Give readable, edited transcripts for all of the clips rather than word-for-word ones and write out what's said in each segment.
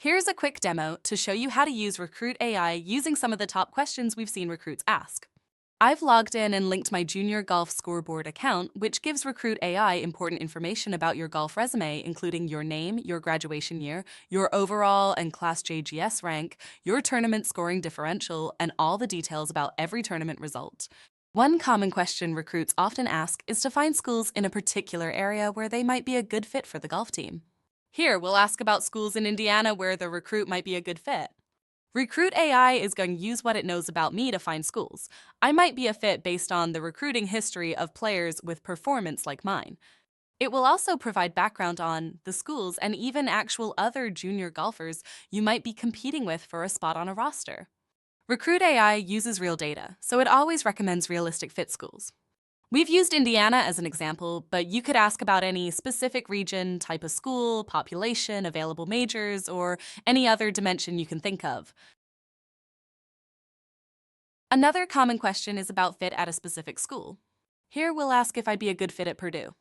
Here's a quick demo to show you how to use Recruit AI using some of the top questions we've seen recruits ask. I've logged in and linked my junior golf scoreboard account, which gives Recruit AI important information about your golf resume, including your name, your graduation year, your overall and class JGS rank, your tournament scoring differential, and all the details about every tournament result. One common question recruits often ask is to find schools in a particular area where they might be a good fit for the golf team. Here, we'll ask about schools in Indiana where the recruit might be a good fit. Recruit AI is going to use what it knows about me to find schools. I might be a fit based on the recruiting history of players with performance like mine. It will also provide background on the schools and even actual other junior golfers you might be competing with for a spot on a roster. Recruit AI uses real data, so it always recommends realistic fit schools. We've used Indiana as an example, but you could ask about any specific region, type of school, population, available majors, or any other dimension you can think of. Another common question is about fit at a specific school. Here we'll ask if I'd be a good fit at Purdue.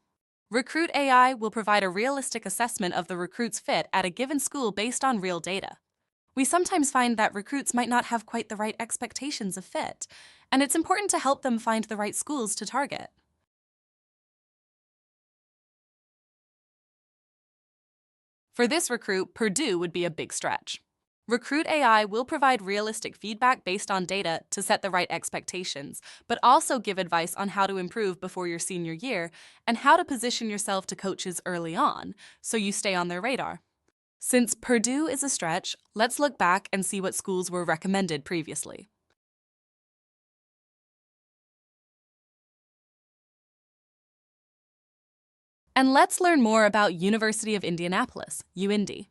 Recruit AI will provide a realistic assessment of the recruit's fit at a given school based on real data. We sometimes find that recruits might not have quite the right expectations of fit, and it's important to help them find the right schools to target. For this recruit, Purdue would be a big stretch. Recruit AI will provide realistic feedback based on data to set the right expectations, but also give advice on how to improve before your senior year and how to position yourself to coaches early on so you stay on their radar. Since Purdue is a stretch, let's look back and see what schools were recommended previously. And let's learn more about University of Indianapolis, UIndy.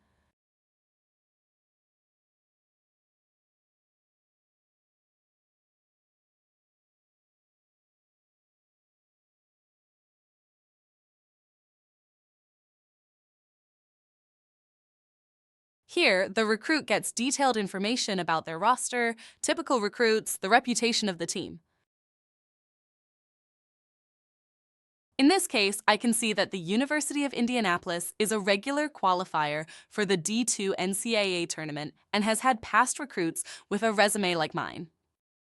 Here, the recruit gets detailed information about their roster, typical recruits, the reputation of the team. In this case, I can see that the University of Indianapolis is a regular qualifier for the D2 NCAA tournament and has had past recruits with a resume like mine.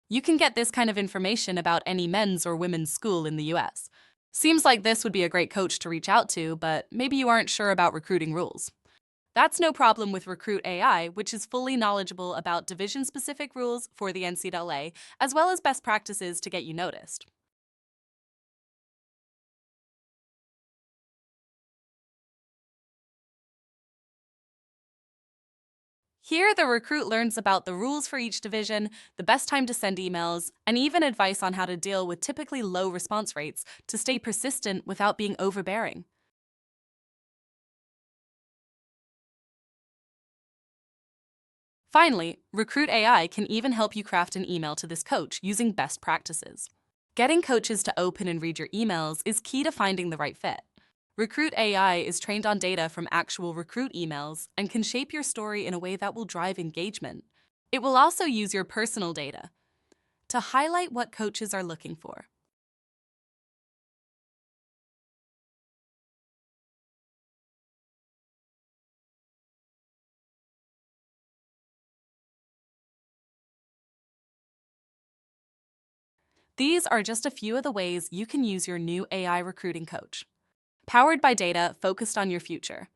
You can get this kind of information about any men's or women's school in the US. Seems like this would be a great coach to reach out to, but maybe you aren't sure about recruiting rules. That's no problem with Recruit AI, which is fully knowledgeable about division-specific rules for the NCAA, as well as best practices to get you noticed. Here, the recruit learns about the rules for each division, the best time to send emails, and even advice on how to deal with typically low response rates to stay persistent without being overbearing. Finally, Recruit AI can even help you craft an email to this coach using best practices. Getting coaches to open and read your emails is key to finding the right fit. Recruit AI is trained on data from actual recruit emails and can shape your story in a way that will drive engagement. It will also use your personal data to highlight what coaches are looking for. These are just a few of the ways you can use your new AI recruiting coach. Powered by data focused on your future.